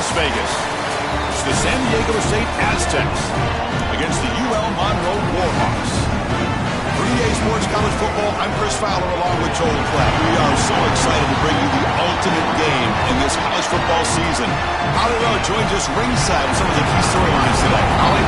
Las Vegas. It's the San Diego State Aztecs against the UL Monroe Warhawks. For EA Sports College Football, I'm Chris Fowler along with Joel Klatt. We are so excited to bring you the ultimate game in this college football season. Holly Rowe joins us ringside with some of the key storylines today. Holly?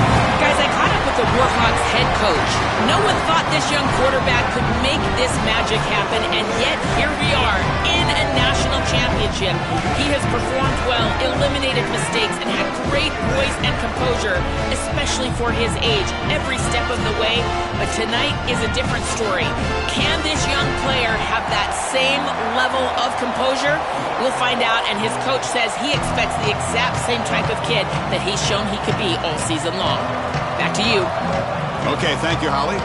Guys, I caught up with the Warhawks head coach. No one thought this young quarterback could make this magic happen, and yet here we are in a national championship. He has performed well, eliminated mistakes, and had great poise and composure, especially for his age, every step of the way. But tonight is a different story. Can this young player have that same level of composure? We'll find out, and his coach says he expects the exact same type of kid that he's shown he could be all season long. Back to you. Okay, thank you, Holly.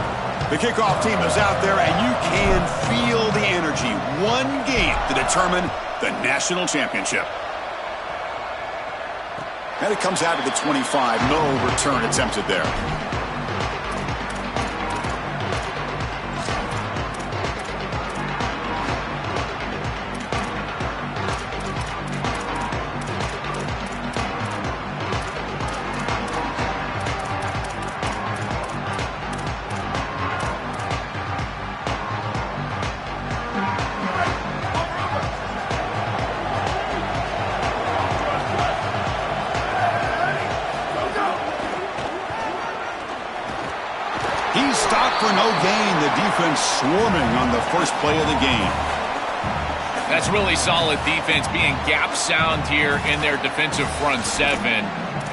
The kickoff team is out there, and you can feel the energy. One game to determine the national championship. And it comes out to the 25. No return attempted there. He's stopped for no gain. The defense swarming on the first play of the game. That's really solid defense, being gap sound here in their defensive front seven.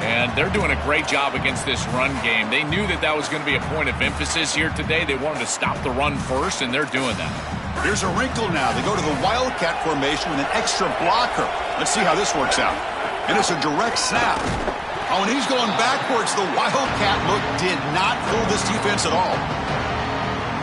And they're doing a great job against this run game. They knew that that was going to be a point of emphasis here today. They wanted to stop the run first, and they're doing that. Here's a wrinkle now. They go to the Wildcat formation with an extra blocker. Let's see how this works out. And it's a direct snap. Oh, and he's going backwards. The Wildcat look did not fool this defense at all.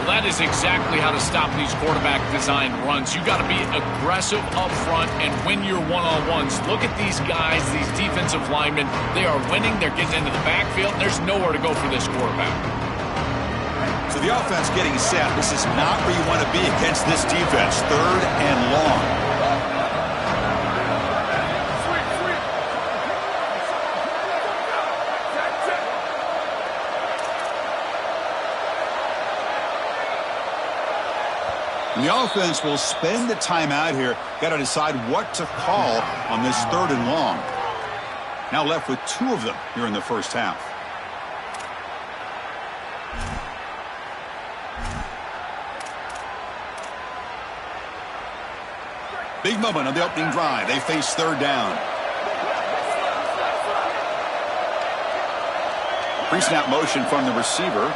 Well, that is exactly how to stop these quarterback-designed runs. You got to be aggressive up front and win your one-on-ones. Look at these guys, these defensive linemen. They are winning. They're getting into the backfield. There's nowhere to go for this quarterback. So the offense getting set. This is not where you want to be against this defense. Third and long. The offense will spend the time out here. Got to decide what to call on this third and long. Now left with two of them here in the first half. Big moment on the opening drive. They face third down. Pre-snap motion from the receiver.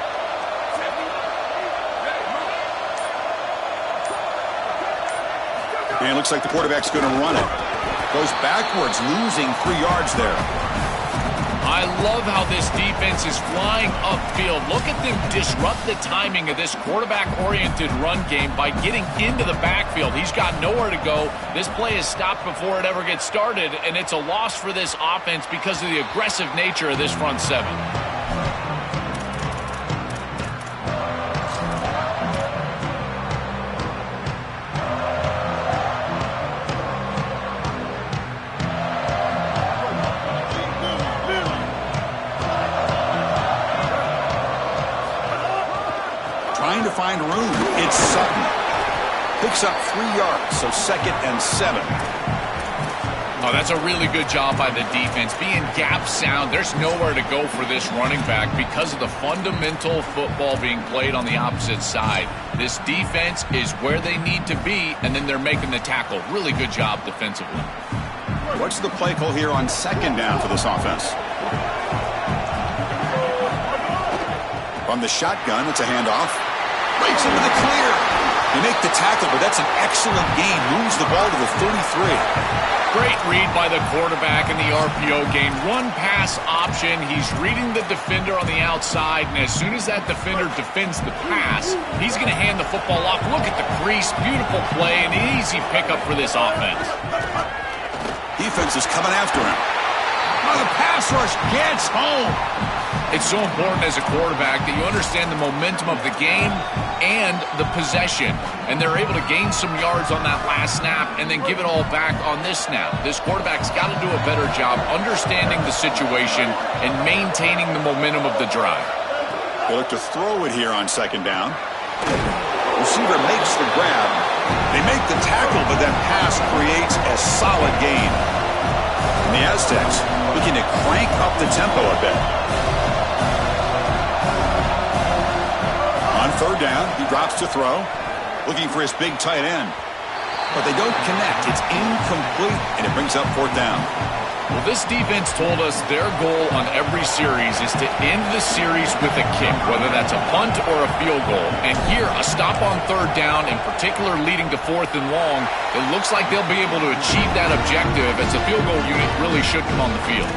And it looks like the quarterback's going to run it. Goes backwards, losing 3 yards there. I love how this defense is flying upfield. Look at them disrupt the timing of this quarterback-oriented run game by getting into the backfield. He's got nowhere to go. This play is stopped before it ever gets started, and it's a loss for this offense because of the aggressive nature of this front seven. Trying to find room. It's Sutton. Picks up 3 yards, so 2nd and 7. Oh, that's a really good job by the defense. Being gap sound, there's nowhere to go for this running back because of the fundamental football being played on the opposite side. This defense is where they need to be, and then they're making the tackle. Really good job defensively. What's the play call here on 2nd down for this offense? From the shotgun, it's a handoff. Breaks into the clear. They make the tackle, but that's an excellent gain. Moves the ball to the 33. Great read by the quarterback in the RPO game. Run pass option. He's reading the defender on the outside, and as soon as that defender defends the pass, he's going to hand the football off. Look at the crease. Beautiful play, and an easy pickup for this offense. Defense is coming after him. Oh, the pass rush gets home. It's so important as a quarterback that you understand the momentum of the game and the possession. And they're able to gain some yards on that last snap and then give it all back on this snap. This quarterback's got to do a better job understanding the situation and maintaining the momentum of the drive. They look to throw it here on second down. Receiver makes the grab. They make the tackle, but that pass creates a solid gain. And the Aztecs looking to crank up the tempo a bit. On third down, he drops to throw, looking for his big tight end. But they don't connect. It's incomplete, and it brings up fourth down. Well, this defense told us their goal on every series is to end the series with a kick, whether that's a punt or a field goal. And here, a stop on third down, in particular leading to fourth and long, it looks like they'll be able to achieve that objective as the field goal unit really should come on the field.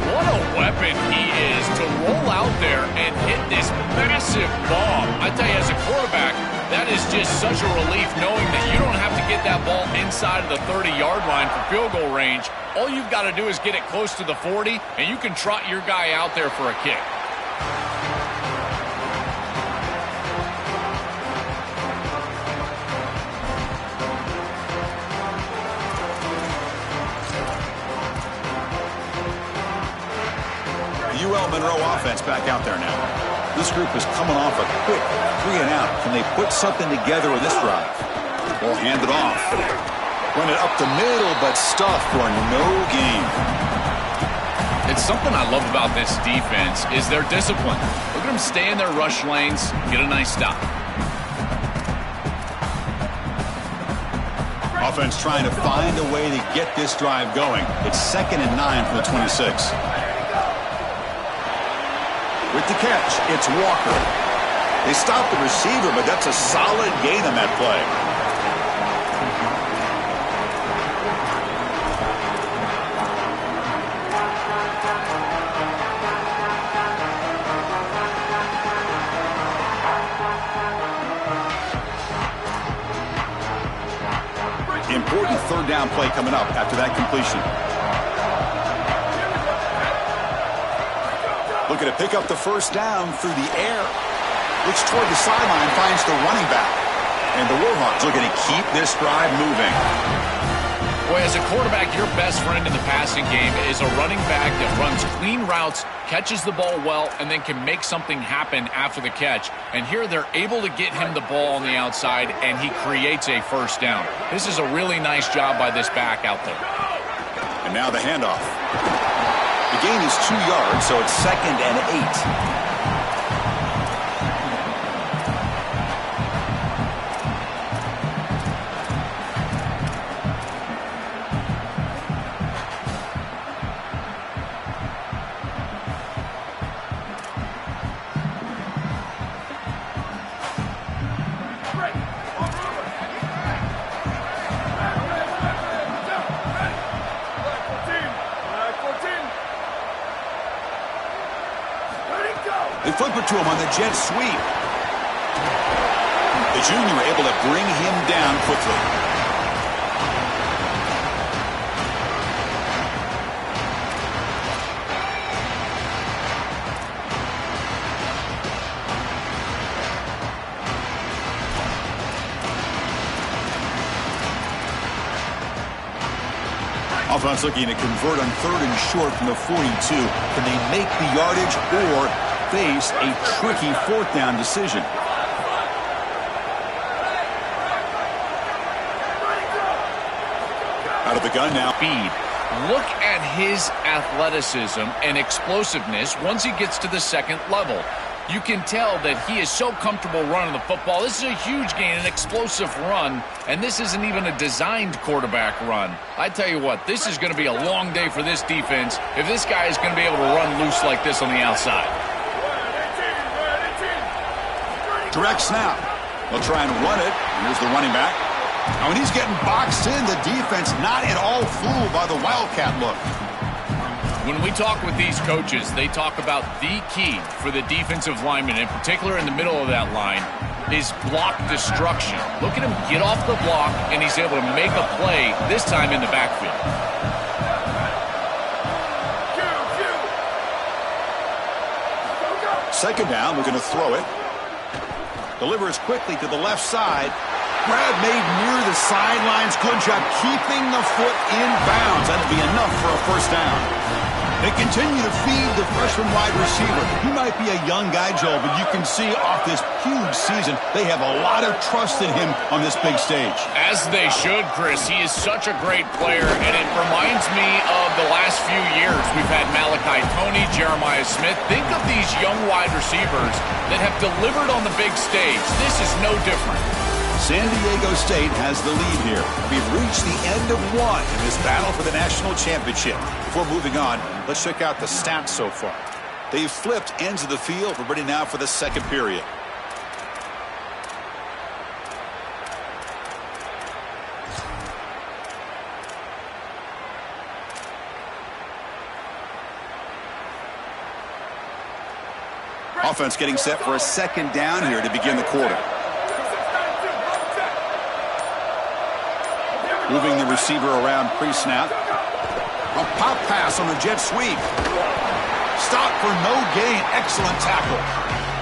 What a weapon he is to roll out there and hit this massive bomb. I tell you, as a quarterback, that is just such a relief knowing that you don't have to get that ball inside of the 30-yard line for field goal range. All you've got to do is get it close to the 40, and you can trot your guy out there for a kick. UL Monroe offense back out there now. This group is coming off a quick 3-and-out. Can they put something together with this drive? Ball handed off. Run it up the middle, but stuffed for no gain. It's something I love about this defense is their discipline. Look at them stay in their rush lanes, get a nice stop. Offense trying to find a way to get this drive going. It's 2nd and 9 from the 26. With the catch, it's Walker. They stop the receiver, but that's a solid gain on that play. Important third down play coming up after that completion. Looking to pick up the first down through the air. Looks toward the sideline, finds the running back. And the Warhawks looking to keep this drive moving. Boy, as a quarterback, your best friend in the passing game is a running back that runs clean routes, catches the ball well, and then can make something happen after the catch. And here they're able to get him the ball on the outside, and he creates a first down. This is a really nice job by this back out there. And now the handoff. The gain is 2 yards, so it's 2nd and 8. They flip it to him on the jet sweep. The junior able to bring him down quickly. Offense looking to convert on 3rd and short from the 42. Can they make the yardage or face a tricky 4th down decision? Out of the gun now. Speed. Look at his athleticism and explosiveness once he gets to the 2nd level. You can tell that he is so comfortable running the football. This is a huge gain, an explosive run, and this isn't even a designed quarterback run. I tell you what, this is going to be a long day for this defense if this guy is going to be able to run loose like this on the outside. Direct snap. They'll try and run it. Here's the running back. Now, when he's getting boxed in, the defense not at all fooled by the Wildcat look. When we talk with these coaches, they talk about the key for the defensive lineman, in particular in the middle of that line, is block destruction. Look at him get off the block, and he's able to make a play, this time in the backfield. second down, we're going to throw it. Delivers quickly to the left side. Grab made near the sidelines. Good job keeping the foot in bounds. That'll be enough for a first down. They continue to feed the freshman wide receiver. He might be a young guy, Joel, but you can see off this huge season, they have a lot of trust in him on this big stage. As they should, Chris. He is such a great player, and it reminds me of the last few years. We've had Malachi Tony, Jeremiah Smith. Think of these young wide receivers that have delivered on the big stage. This is no different. San Diego State has the lead here. We've reached the end of one in this battle for the national championship. Before moving on, let's check out the stats so far. They've flipped ends of the field. We're ready now for the second period. Offense getting set for a second down here to begin the quarter. Moving the receiver around pre-snap. A pop pass on the jet sweep. Stop for no gain. Excellent tackle.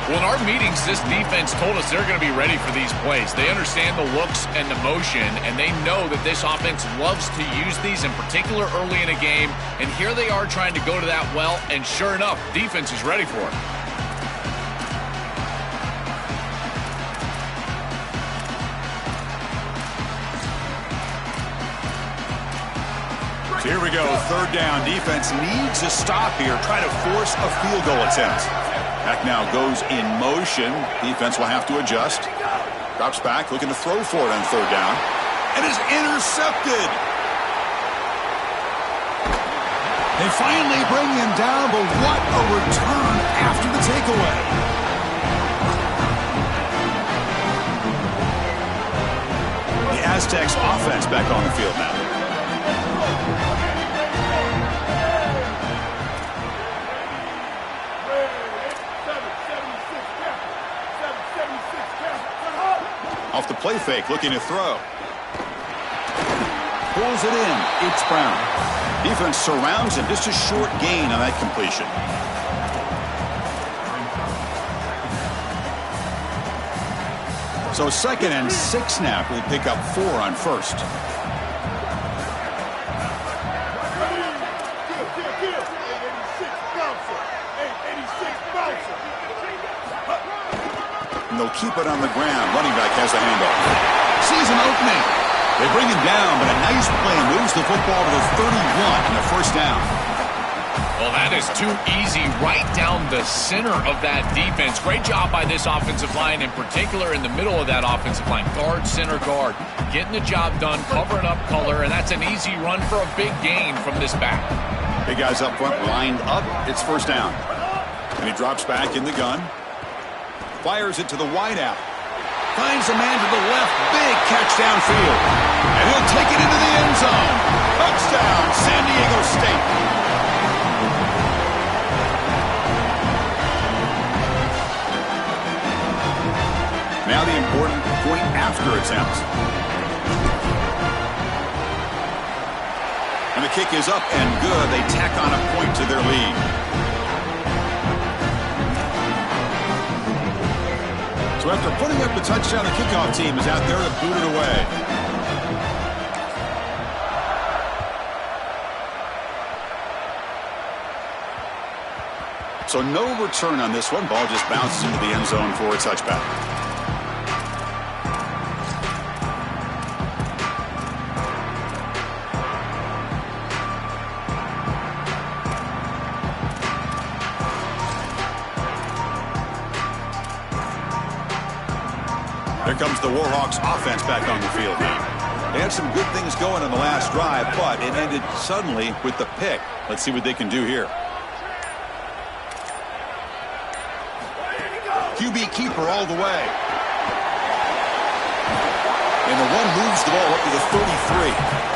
Well, in our meetings, this defense told us they're going to be ready for these plays. They understand the looks and the motion, and they know that this offense loves to use these, in particular early in a game. And here they are trying to go to that well, and sure enough, defense is ready for it. So here we go, third down. Defense needs a stop here. Try to force a field goal attempt. Back now goes in motion. Defense will have to adjust. Drops back, looking to throw for it on third down. And is intercepted. They finally bring him down, but what a return after the takeaway. The Aztecs offense back on the field now. Off the play fake, looking to throw. Pulls it in. It's Brown. Defense surrounds him. Just a short gain on that completion. So 2nd and 6 now. We'll pick up 4 on first. And they'll keep it on the ground. Running back has the handoff. Sees an opening. They bring him down, but a nice play moves the football to the 31 and a first down. Well, that is too easy right down the center of that defense. Great job by this offensive line, in particular in the middle of that offensive line. Guard, center, guard. Getting the job done, covering up color, and that's an easy run for a big gain from this back. Big guys up front lined up. It's first down. And he drops back in the gun. Fires it to the wideout. Finds a man to the left. Big catch downfield. And he'll take it into the end zone. Touchdown, San Diego State. Now the important point after attempt. And the kick is up and good. They tack on a point to their lead. So after putting up the touchdown, the kickoff team is out there to boot it away. So no return on this one. Ball just bounces into the end zone for a touchback. Here comes the Warhawks offense back on the field now. They had some good things going on the last drive, but it ended suddenly with the pick. Let's see what they can do here. QB keeper all the way. And the one moves the ball up to the 33.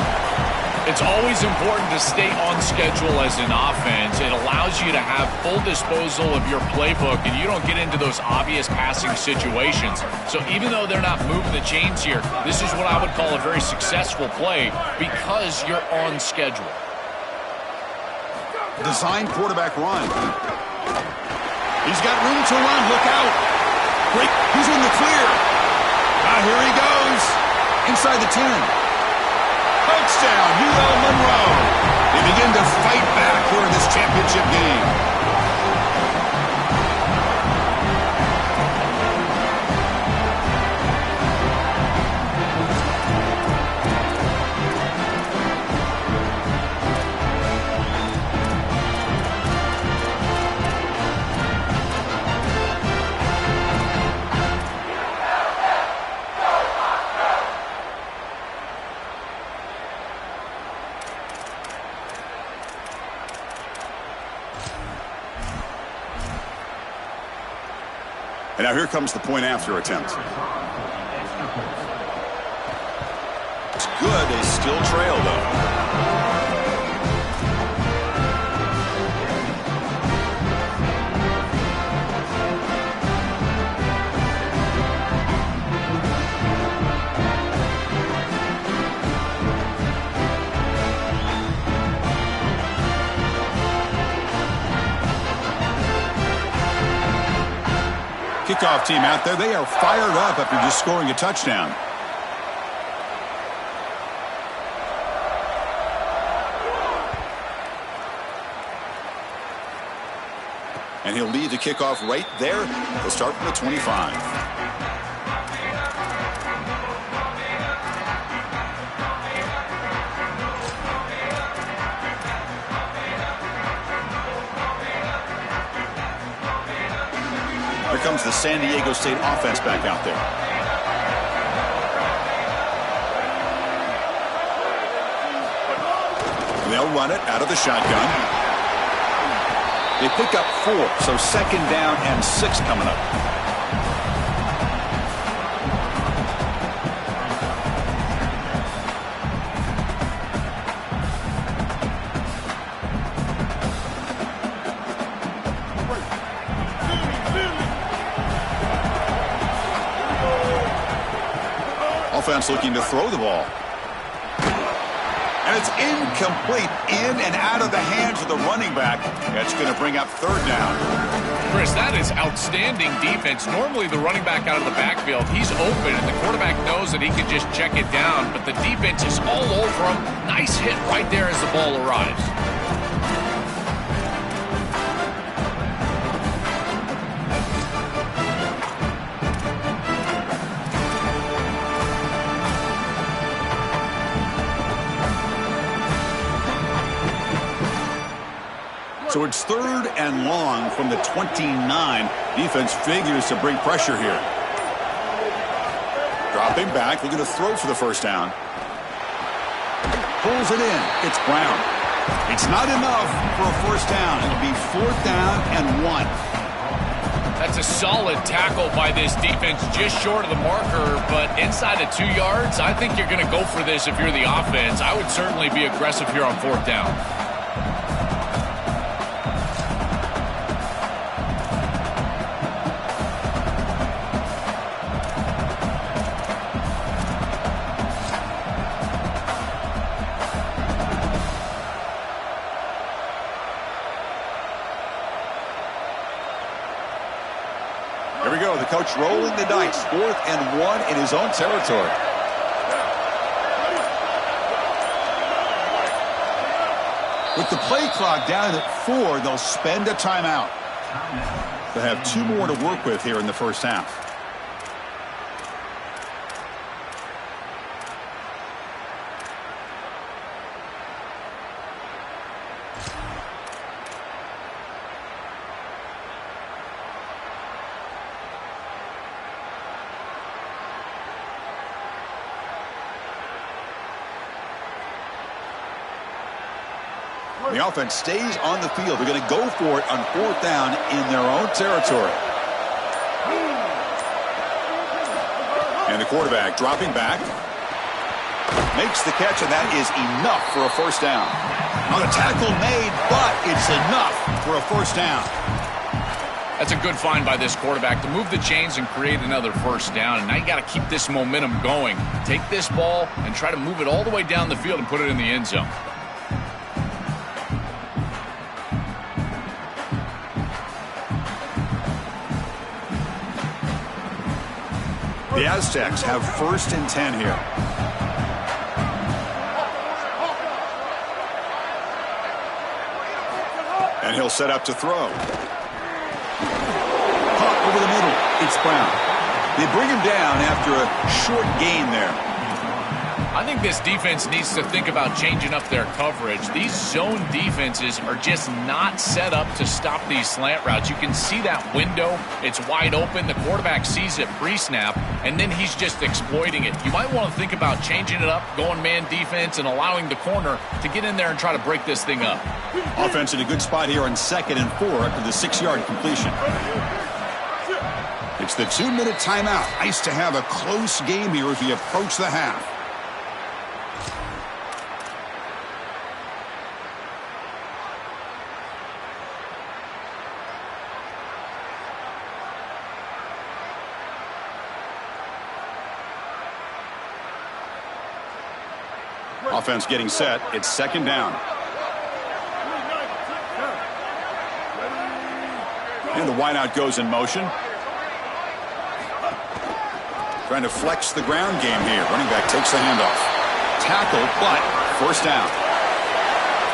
It's always important to stay on schedule as an offense. It allows you to have full disposal of your playbook, and you don't get into those obvious passing situations. So even though they're not moving the chains here, this is what I would call a very successful play because you're on schedule. Design quarterback run. He's got room to run. Look out. Great. He's in the clear. Here he goes. Inside the 10. Touchdown, UL Monroe. They begin to fight back here in this championship game. And now here comes the point-after attempt. It's good. They still trail, though. Kickoff team out there, they are fired up after just scoring a touchdown. And he'll lead the kickoff right there. He'll start from the 25. Here comes the San Diego State offense back out there. They'll run it out of the shotgun. They pick up 4, so second down and 6 coming up. Offense looking to throw the ball. And it's incomplete. In and out of the hands of the running back. That's going to bring up third down. Chris, that is outstanding defense. Normally the running back out of the backfield, he's open, and the quarterback knows that he can just check it down. But the defense is all over him. Nice hit right there as the ball arrives. So it's third and long from the 29. Defense figures to bring pressure here. Dropping back, looking to throw for the first down. Pulls it in. It's Brown. It's not enough for a first down. It'll be 4th down and 1. That's a solid tackle by this defense, just short of the marker, but inside of 2 yards, I think you're going to go for this if you're the offense. I would certainly be aggressive here on 4th down. Here we go. The coach rolling the dice. 4th and 1 in his own territory. With the play clock down at 4, they'll spend a timeout. They'll have 2 more to work with here in the first half. The offense stays on the field. They're going to go for it on 4th down in their own territory. And the quarterback dropping back. Makes the catch, and that is enough for a first down. Now the tackle made, but it's enough for a first down. That's a good find by this quarterback to move the chains and create another first down. And now you got to keep this momentum going. Take this ball and try to move it all the way down the field and put it in the end zone. The Aztecs have 1st and 10 here. And he'll set up to throw. Caught over the middle. It's Brown. They bring him down after a short gain there. I think this defense needs to think about changing up their coverage. These zone defenses are just not set up to stop these slant routes. You can see that window. It's wide open. The quarterback sees it pre-snap, and then he's just exploiting it. You might want to think about changing it up, going man defense, and allowing the corner to get in there and try to break this thing up. Offense in a good spot here on 2nd and 4 after the 6-yard completion. It's the 2-minute timeout. Nice to have a close game here as we approach the half. Offense getting set. It's 2nd down. And the wideout goes in motion. Trying to flex the ground game here. Running back takes the handoff. Tackle, but 1st down.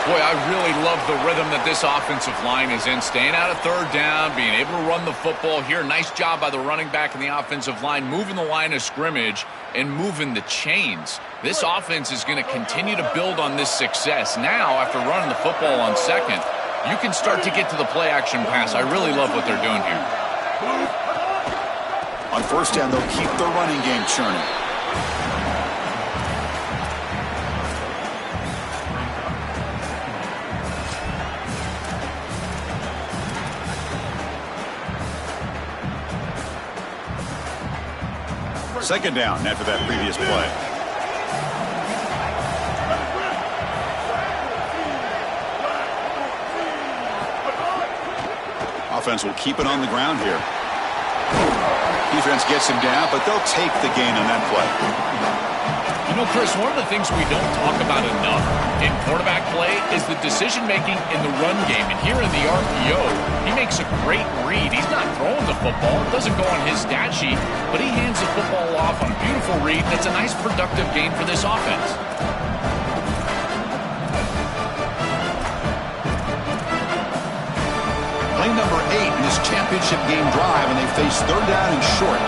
Boy, I really love the rhythm that this offensive line is in. Staying out of 3rd down, being able to run the football here. Nice job by the running back and the offensive line, moving the line of scrimmage and moving the chains. This offense is going to continue to build on this success. Now, after running the football on 2nd, you can start to get to the play-action pass. I really love what they're doing here. On 1st down, they'll keep the running game churning. Second down after that previous play. Offense will keep it on the ground here. Defense gets him down, but they'll take the gain on that play. You know, Chris, one of the things we don't talk about enough in quarterback play is the decision-making in the run game. And here in the RPO, he makes a great read. He's not throwing the football. It doesn't go on his stat sheet, but he hands the football off on a beautiful read. That's a nice, productive gain for this offense. Play number 8 in this championship game drive, and they face 3rd down and short.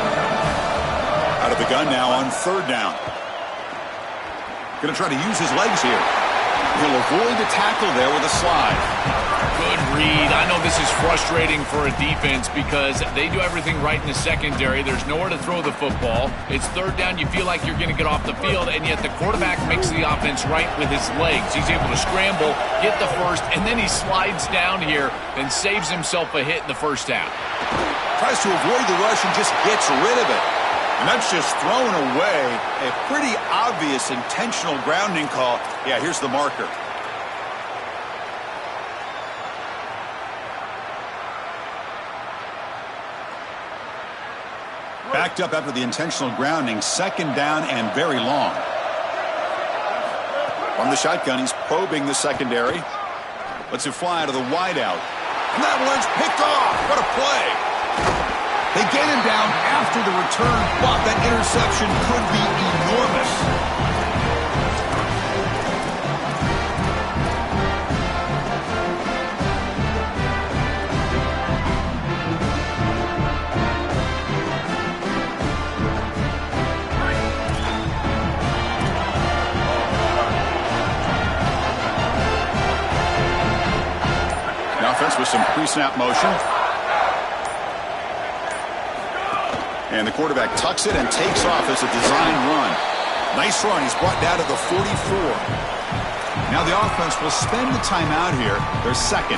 Out of the gun now on 3rd down. Going to try to use his legs here. He'll avoid the tackle there with a slide. Good read. I know this is frustrating for a defense because they do everything right in the secondary. There's nowhere to throw the football. It's 3rd down. You feel like you're going to get off the field, and yet the quarterback makes the offense right with his legs. He's able to scramble, get the first, and then he slides down here and saves himself a hit in the 1st half. Tries to avoid the rush and just gets rid of it. And that's just thrown away. A pretty obvious intentional grounding call. Yeah, here's the marker. Backed up after the intentional grounding. 2nd down and very long. From the shotgun, he's probing the secondary. Lets it fly to the wideout. And that one's picked off. What a play. They get him down after the return, but that interception could be enormous. The offense with some pre-snap motion. And the quarterback tucks it and takes off as a design run. Nice run. He's brought down to the 44. Now the offense will spend the timeout here. They're 2nd.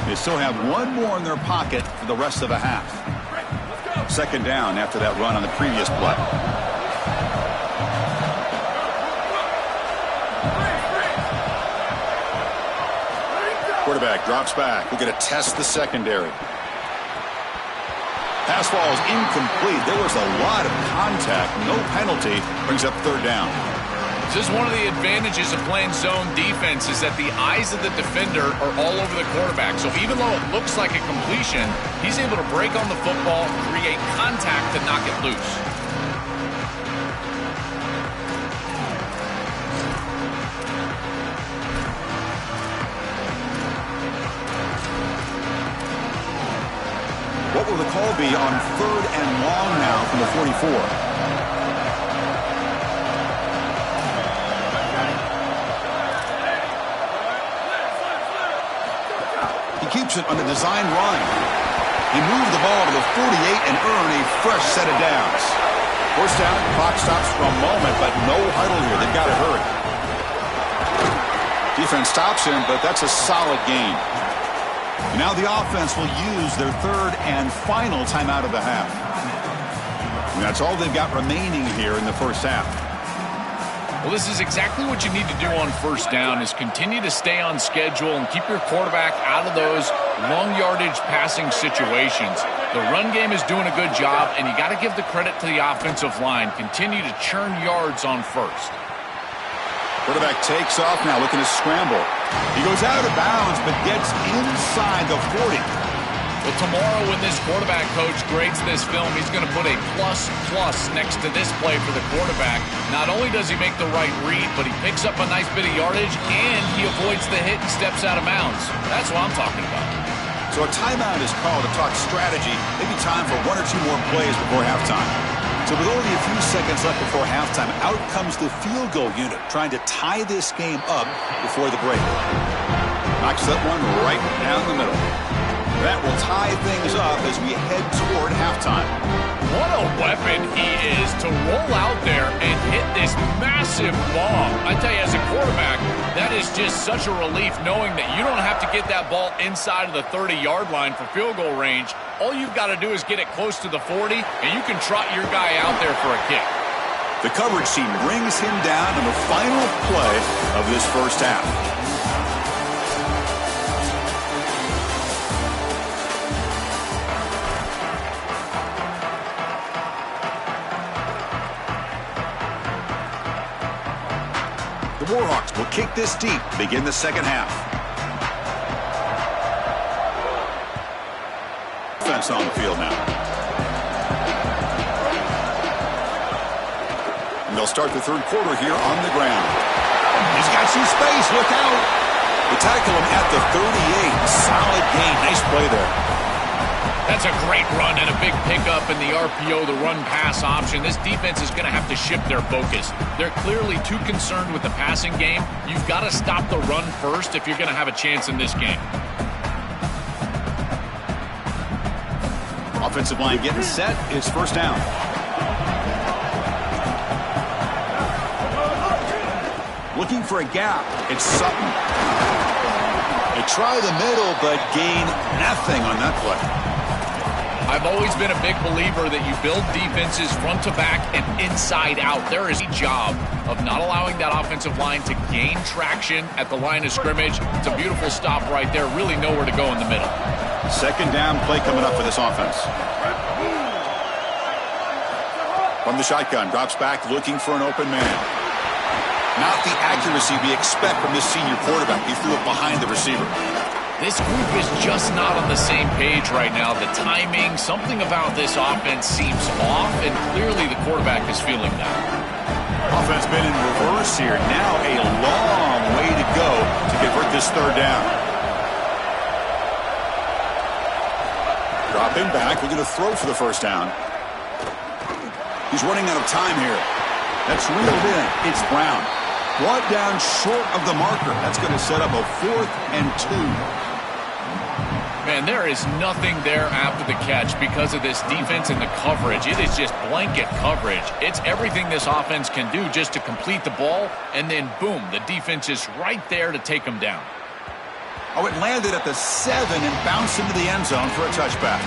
They still have one more in their pocket for the rest of the half. 2nd down after that run on the previous play. Quarterback drops back. We're going to test the secondary. Pass ball is incomplete. There was a lot of contact. No penalty. Brings up 3rd down. This is one of the advantages of playing zone defense is that the eyes of the defender are all over the quarterback. So even though it looks like a completion, he's able to break on the football, create contact to knock it loose. What will the call be on 3rd and long now from the 44? He keeps it on the design run. He moved the ball to the 48 and earned a fresh set of downs. First down, clock stops for a moment, but no huddle here. They've got to hurry. Defense stops him, but that's a solid gain. Now the offense will use their 3rd and final timeout of the half. And that's all they've got remaining here in the first half. Well, this is exactly what you need to do on first down is continue to stay on schedule and keep your quarterback out of those long yardage passing situations. The run game is doing a good job, and you got to give the credit to the offensive line. Continue to churn yards on first. Quarterback takes off now, looking to scramble. He goes out of bounds, but gets inside the 40. Well, tomorrow when this quarterback coach grades this film, he's going to put a plus next to this play for the quarterback. Not only does he make the right read, but he picks up a nice bit of yardage, and he avoids the hit and steps out of bounds. That's what I'm talking about. So a timeout is called to talk strategy. Maybe time for 1 or 2 more plays before halftime. So with only a few seconds left before halftime, out comes the field goal unit, trying to tie this game up before the break. Knocks that one right down the middle. That will tie things up as we head toward halftime. What a weapon he is to roll out there and hit this massive bomb. I tell you, as a quarterback, that is just such a relief knowing that you don't have to get that ball inside of the 30-yard line for field goal range. All you've got to do is get it close to the 40, and you can trot your guy out there for a kick. The coverage team brings him down in the final play of this first half. The Warhawks will kick this deep to begin the second half. Offense on the field now. And they'll start the third quarter here on the ground. He's got some space. Look out. They tackle him at the 38. Solid gain. Nice play there. That's a great run and a big pickup in the RPO, the run-pass option. This defense is going to have to shift their focus. They're clearly too concerned with the passing game. You've got to stop the run first if you're going to have a chance in this game. Offensive line getting set. It's first down. Looking for a gap. It's Sutton. They try the middle, but gain nothing on that play. I've always been a big believer that you build defenses front to back and inside out. There is a job of not allowing that offensive line to gain traction at the line of scrimmage. It's a beautiful stop right there. Really nowhere to go in the middle. Second down play coming up for this offense. From the shotgun, drops back looking for an open man. Not the accuracy we expect from this senior quarterback. He threw it behind the receiver. This group is just not on the same page right now. The timing, something about this offense seems off, and clearly the quarterback is feeling that. Offense been in reverse here. Now a long way to go to convert this third down. Dropping back, looking to throw for the first down. He's running out of time here. That's reeled in. It's Brown. Brought down short of the marker. That's going to set up a 4th and 2. Man, there is nothing there after the catch because of this defense and the coverage. It is just blanket coverage. It's everything this offense can do just to complete the ball, and then boom, the defense is right there to take them down. Oh, it landed at the 7 and bounced into the end zone for a touchback.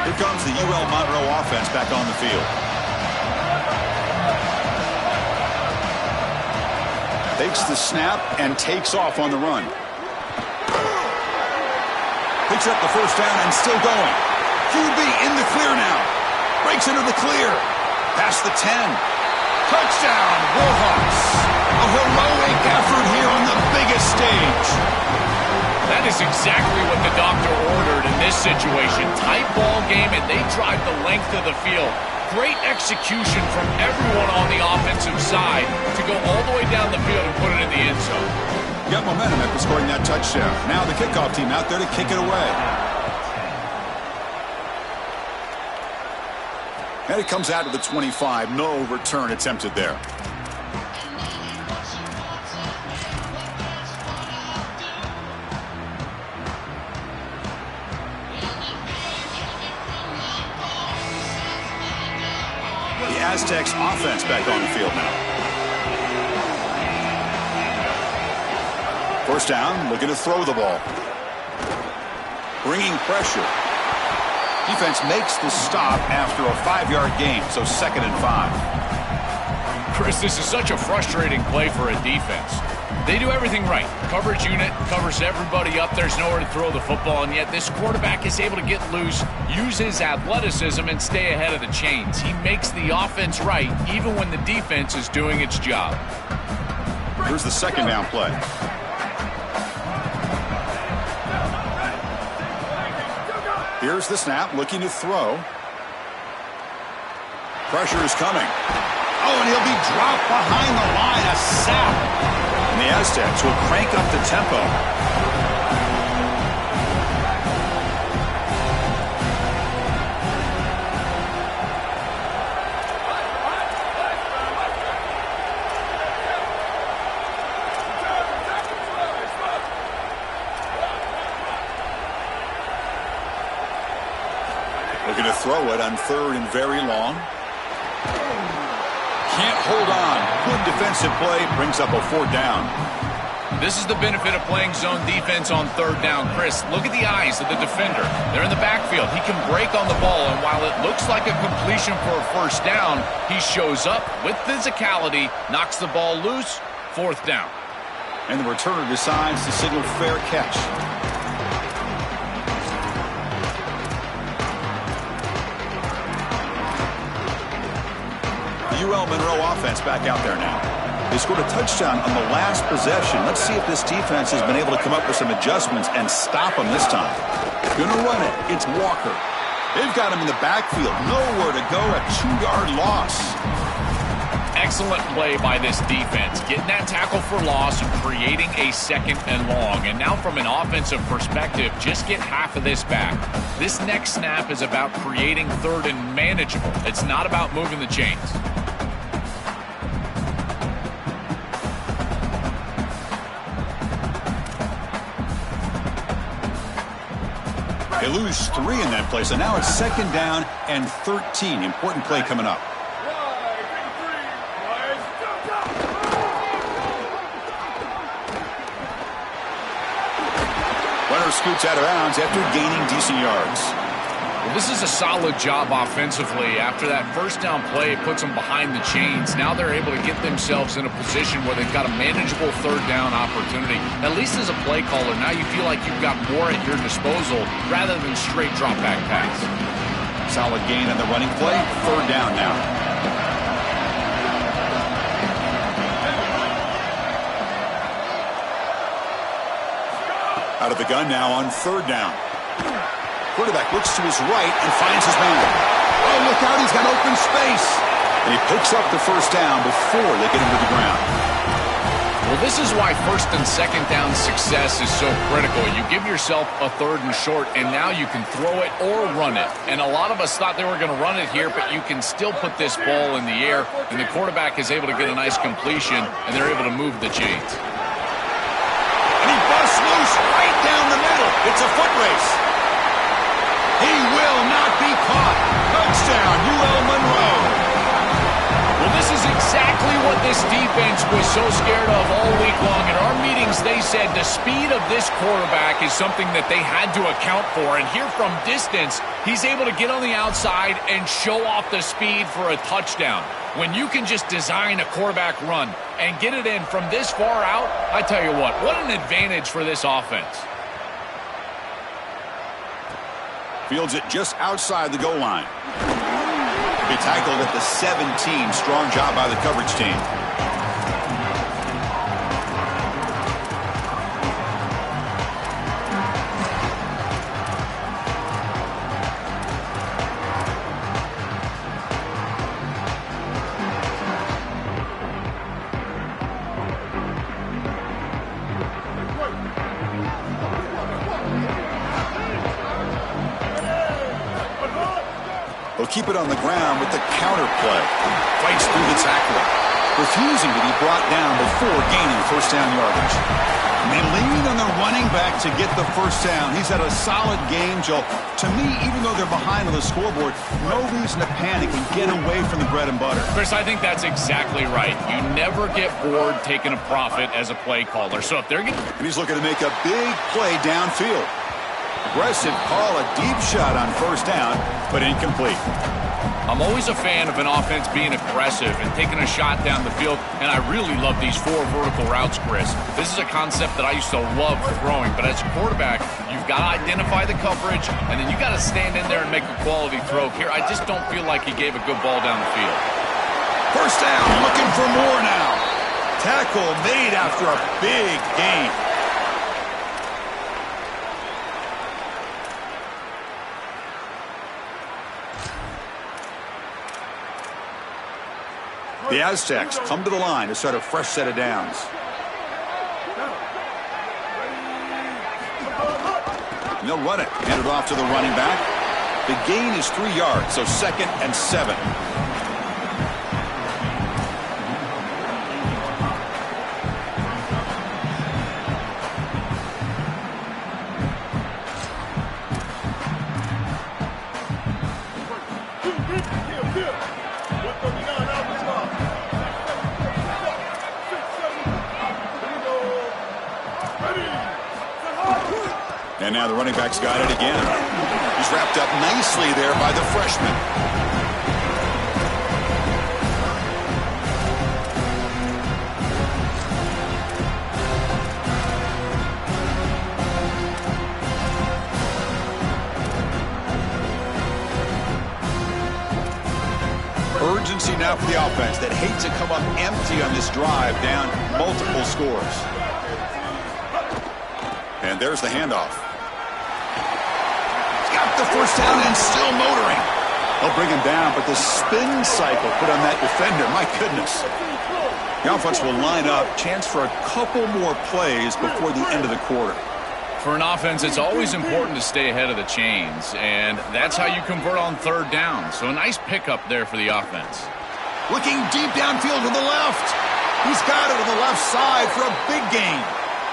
Here comes the UL Monroe offense back on the field. Takes the snap and takes off on the run. Picks up the first down and still going. QB in the clear now. Breaks into the clear. Past the 10. Touchdown, Warhawks. A heroic effort here on the biggest stage. That is exactly what the doctor ordered in this situation. Tight ball game, and they drive the length of the field. Great execution from everyone on the offensive side to go all the way down the field and put it in the end zone. Got momentum after scoring that touchdown. Now the kickoff team out there to kick it away. And it comes out to the 25. No return attempted there. The Aztecs offense back on the field now. First down, looking to throw the ball. Bringing pressure. Defense makes the stop after a 5-yard gain, so 2nd and 5. Chris, this is such a frustrating play for a defense. They do everything right. Coverage unit covers everybody up. There's nowhere to throw the football, and yet this quarterback is able to get loose, use his athleticism, and stay ahead of the chains. He makes the offense right, even when the defense is doing its job. Here's the 2nd down play. Here's the snap, looking to throw. Pressure is coming. Oh, and he'll be dropped behind the line. A sack. And the Aztecs will crank up the tempo. Looking to throw it on 3rd and very long. Can't hold on. Good defensive play. Brings up a 4th down. This is the benefit of playing zone defense on 3rd down. Chris, look at the eyes of the defender. They're in the backfield. He can break on the ball, and while it looks like a completion for a 1st down, he shows up with physicality, knocks the ball loose, 4th down. And the returner decides to signal fair catch. UL Monroe offense back out there now. They scored a touchdown on the last possession. Let's see if this defense has been able to come up with some adjustments and stop them this time. Gonna run it. It's Walker. They've got him in the backfield. Nowhere to go. A 2-yard loss. Excellent play by this defense. Getting that tackle for loss and creating a 2nd and long. And now from an offensive perspective, just get half of this back. This next snap is about creating 3rd and manageable. It's not about moving the chains. They lose 3 in that play, so now it's 2nd down and 13. Important play coming up. Runner scoots out of bounds after gaining decent yards. Well, this is a solid job offensively. After that 1st down play, it puts them behind the chains. Now they're able to get themselves in a position where they've got a manageable 3rd down opportunity. At least as a play caller, now you feel like you've got more at your disposal rather than straight drop back pass. Solid gain on the running play. 3rd down now. Out of the gun now on 3rd down. Quarterback looks to his right and finds his man. Oh, look out, he's got open space. And he picks up the 1st down before they get him to the ground. Well, this is why 1st and 2nd down success is so critical. You give yourself a 3rd and short, and now you can throw it or run it. And a lot of us thought they were going to run it here, but you can still put this ball in the air, and the quarterback is able to get a nice completion, and they're able to move the chains. And he busts loose right down the middle. It's a foot race. He will not be caught. Touchdown, UL Monroe. Well, this is exactly what this defense was so scared of all week long. In our meetings, they said the speed of this quarterback is something that they had to account for. And here from distance, he's able to get on the outside and show off the speed for a touchdown. When you can just design a quarterback run and get it in from this far out, I tell you what an advantage for this offense. Fields it just outside the goal line. Be tackled at the 17. Strong job by the coverage team. He'll keep it on the ground with the counter play. Fights through the tackler, refusing to be brought down before gaining first down yardage. And they lean on the running back to get the first down. He's had a solid game, Joe. To me, even though they're behind on the scoreboard, no reason to panic and get away from the bread and butter. Chris, I think that's exactly right. You never get bored taking a profit as a play caller. So if they're getting... And he's looking to make a big play downfield. Aggressive call, a deep shot on first down, but incomplete. I'm always a fan of an offense being aggressive and taking a shot down the field, and I really love these 4 vertical routes, Chris. This is a concept that I used to love throwing, but as a quarterback, you've got to identify the coverage, and then you got to stand in there and make a quality throw. Here, I just don't feel like he gave a good ball down the field. First down, looking for more now. Tackle made after a big gain. The Aztecs come to the line to start a fresh set of downs. And they'll run it. Hand it off to the running back. The gain is 3 yards, so 2nd and 7. And now the running back's got it again. He's wrapped up nicely there by the freshman. Urgency now for the offense that hate to come up empty on this drive, down multiple scores. And there's the handoff. The first down and still motoring. They'll bring him down, but the spin cycle put on that defender, my goodness. The offense will line up, chance for a couple more plays before the end of the quarter. For an offense, it's always important to stay ahead of the chains, and that's how you convert on third down. So a nice pickup there for the offense. Looking deep downfield to the left. He's got it to the left side for a big gain.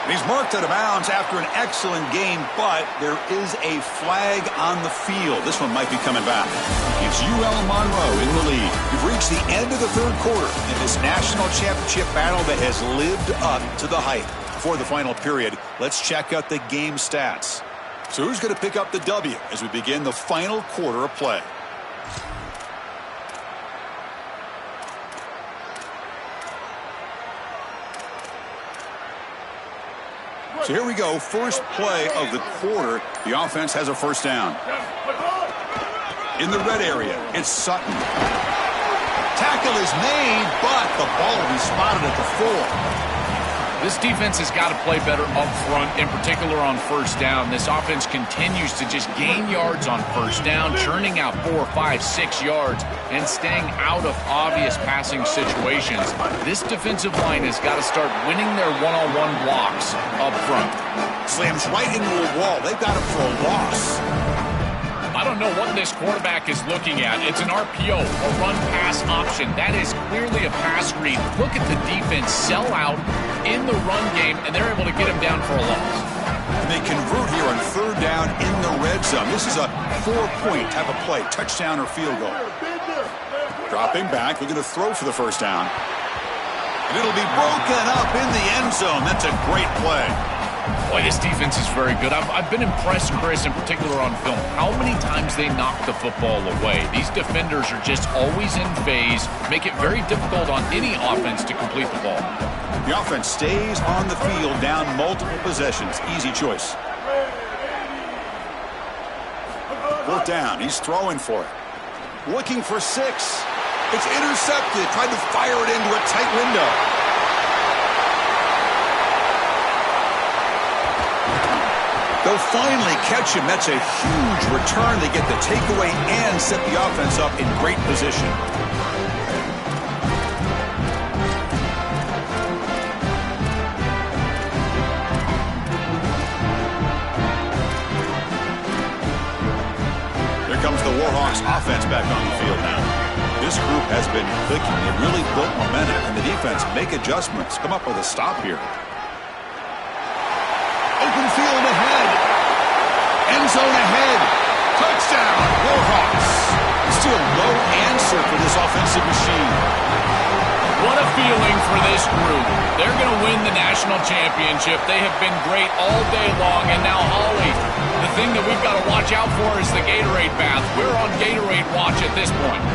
And he's marked out of bounds after an excellent game, but there is a flag on the field. This one might be coming back. It's UL Monroe in the lead. We've reached the end of the third quarter in this national championship battle that has lived up to the hype. Before the final period, let's check out the game stats. So who's going to pick up the W as we begin the final quarter of play? So here we go, first play of the quarter. The offense has a first down. In the red area, it's Sutton. Tackle is made, but the ball will be spotted at the 4. This defense has got to play better up front, in particular on first down. This offense continues to just gain yards on first down, churning out 4, 5, 6 yards, and staying out of obvious passing situations. This defensive line has got to start winning their one-on-one blocks up front. Slams right into a wall. They've got him for a loss. I don't know what this quarterback is looking at. It's an RPO, a run-pass option. That is clearly a pass read. Look at the defense sell out in the run game, and they're able to get him down for a loss. And they convert here on third down in the red zone. This is a 4-point type of play, touchdown or field goal. Dropping back, looking to throw for the first down. And it'll be broken up in the end zone. That's a great play. Boy, this defense is very good. I've been impressed, Chris, in particular on film, how many times they knock the football away. These defenders are just always in phase, make it very difficult on any offense to complete the ball. The offense stays on the field, down multiple possessions. Easy choice. Fourth down. He's throwing for it. Looking for 6. It's intercepted. Tried to fire it into a tight window. They'll finally catch him. That's a huge return. They get the takeaway and set the offense up in great position. Here comes the Warhawks offense back on the field now. This group has been clicking. They really built momentum, and the defense make adjustments. Come up with a stop here. Open field ahead. End zone ahead. Touchdown, Warhawks. Still no answer for this offensive machine. What a feeling for this group. They're going to win the national championship. They have been great all day long. And now, Holly, the thing that we've got to watch out for is the Gatorade bath. We're on Gatorade watch at this point.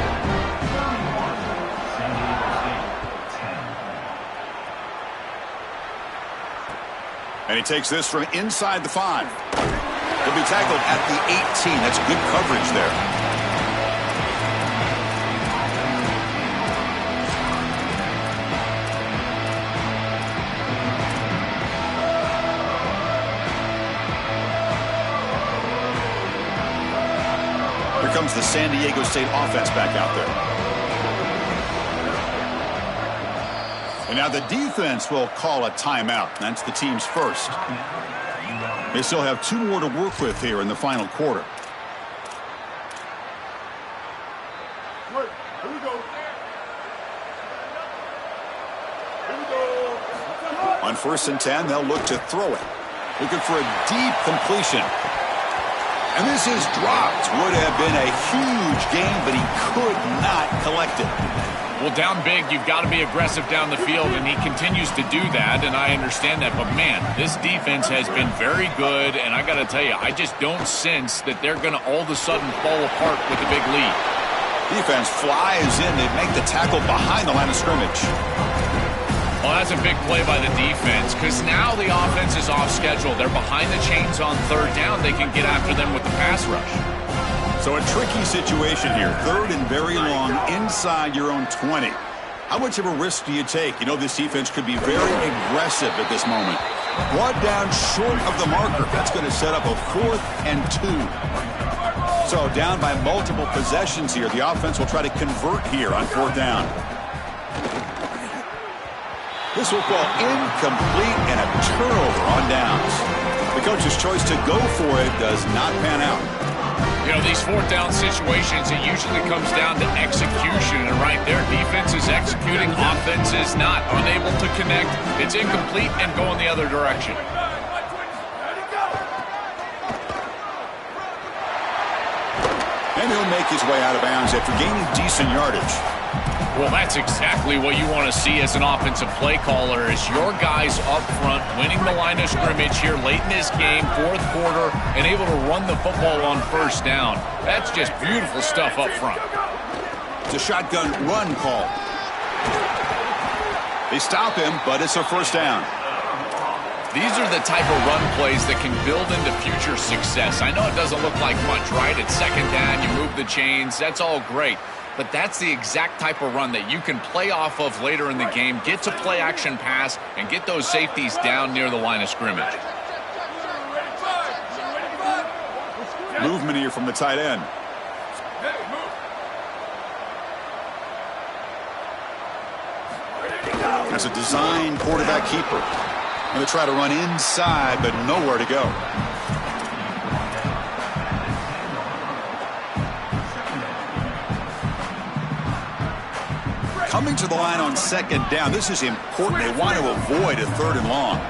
And he takes this from inside the 5. He'll be tackled at the 18. That's good coverage there. Here comes the San Diego State offense back out there. And now the defense will call a timeout. That's the team's first. They still have 2 more to work with here in the final quarter. On 1st and 10, they'll look to throw it. Looking for a deep completion. And this is dropped. Would have been a huge gain, but he could not collect it. Well, down big, you've got to be aggressive down the field, and he continues to do that, and I understand that. But, man, this defense has been very good, and I got to tell you, I just don't sense that they're going to all of a sudden fall apart with a big lead. Defense flies in. They make the tackle behind the line of scrimmage. Well, that's a big play by the defense, because now the offense is off schedule. They're behind the chains on 3rd down. They can get after them with the pass rush. So a tricky situation here. 3rd and very long inside your own 20. How much of a risk do you take? You know, this defense could be very aggressive at this moment. Brought down short of the marker. That's going to set up a 4th and 2. So down by multiple possessions here. The offense will try to convert here on 4th down. This will fall incomplete and a turnover on downs. The coach's choice to go for it does not pan out. You know, these 4th down situations, it usually comes down to execution. And right there, defense is executing, offense is not. Unable to connect, it's incomplete and going the other direction. And he'll make his way out of bounds after gaining decent yardage. Well, that's exactly what you want to see as an offensive play caller, is your guys up front winning the line of scrimmage here late in this game, 4th quarter, and able to run the football on 1st down. That's just beautiful stuff up front. It's a shotgun run call. They stop him, but it's a 1st down. These are the type of run plays that can build into future success. I know it doesn't look like much, right? It's 2nd down, you move the chains, that's all great. But that's the exact type of run that you can play off of later in the game, get to play action pass, and get those safeties down near the line of scrimmage. Movement here from the tight end. That's a design quarterback keeper. Going to try to run inside, but nowhere to go. Coming to the line on 2nd down. This is important. They want to avoid a 3rd and long.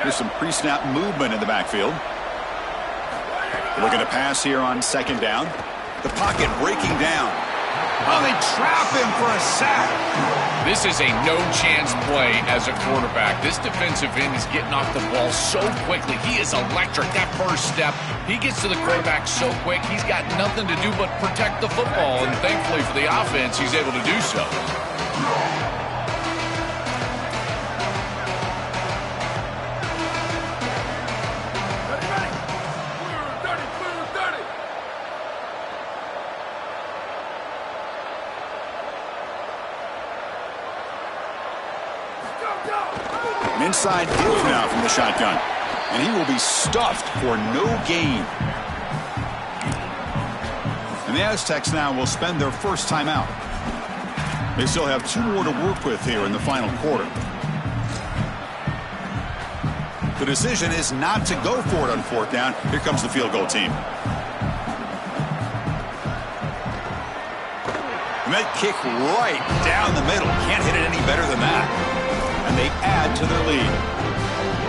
There's some pre-snap movement in the backfield. Looking to pass here on second down. The pocket breaking down. Oh, they trap him for a sack. This is a no-chance play as a quarterback. This defensive end is getting off the ball so quickly. He is electric. That first step, he gets to the quarterback so quick, he's got nothing to do but protect the football. And thankfully for the offense, he's able to do so. Inside give now from the shotgun. And he will be stuffed for no gain. And the Aztecs now will spend their first timeout. They still have 2 more to work with here in the final quarter. The decision is not to go for it on fourth down. Here comes the field goal team. And that kick right down the middle. Can't hit it any better than that. And they add to their lead.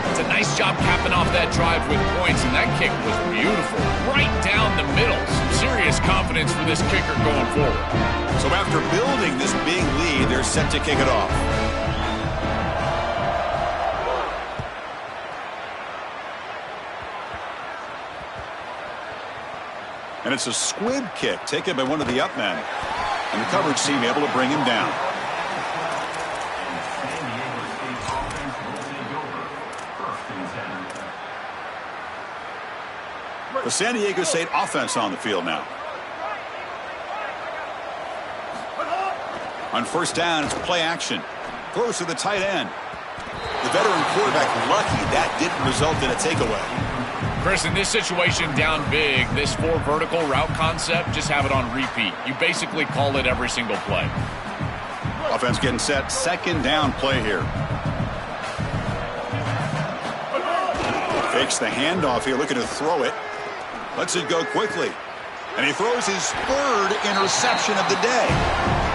It's a nice job capping off that drive with points, and that kick was beautiful. Right down the middle. Some serious confidence for this kicker going forward. So after building this big lead, they're set to kick it off. And it's a squib kick taken by one of the up men. And the coverage team able to bring him down. The San Diego State offense on the field now. On first down, it's play action. Throws to the tight end. The veteran quarterback lucky that didn't result in a takeaway. Chris, in this situation down big, this 4 vertical route concept, just have it on repeat. You basically call it every single play. Offense getting set. Second down play here. Fakes the handoff here, looking to throw it. Lets it go quickly. And he throws his 3rd interception of the day.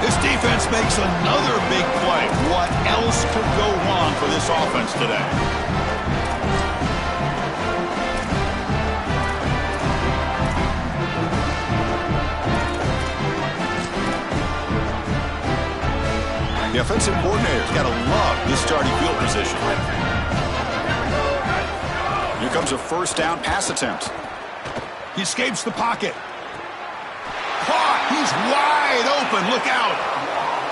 This defense makes another big play. What else could go wrong for this offense today? The offensive coordinator's got to love this starting field position. Here comes a first down pass attempt. He escapes the pocket. Caught. He's wide open. Look out.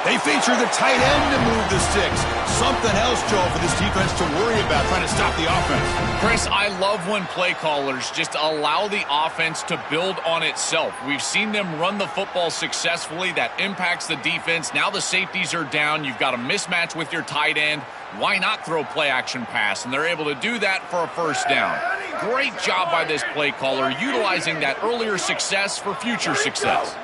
They feature the tight end to move the sticks. Something else, Joe, for this defense to worry about trying to stop the offense. Chris, I love when play callers just allow the offense to build on itself. We've seen them run the football successfully. That impacts the defense. Now the safeties are down. You've got a mismatch with your tight end. Why not throw play action pass? And they're able to do that for a first down. Great job by this play caller, utilizing that earlier success for future success.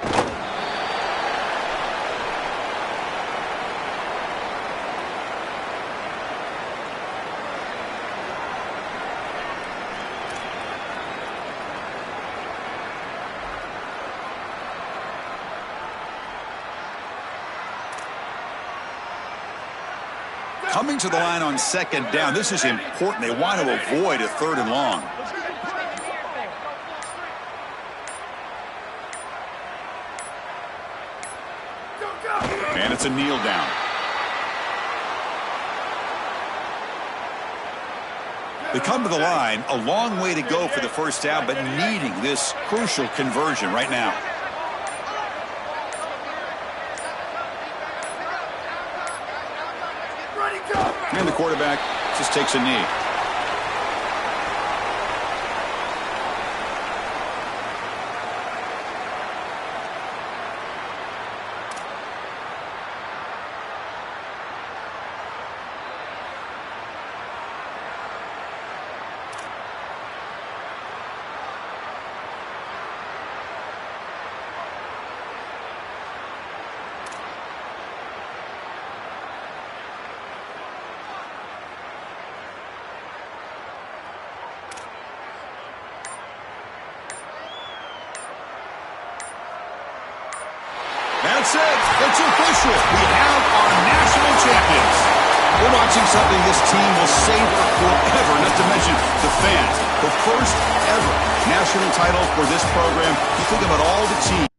Coming to the line on second down. This is important. They want to avoid a 3rd and long. And it's a kneel down. They come to the line. A long way to go for the first down, but needing this crucial conversion right now. And the quarterback just takes a knee. That's it. It's official. We have our national champions. We're watching something this team will savor forever, not to mention the fans. the first ever national title for this program. You think about all the teams.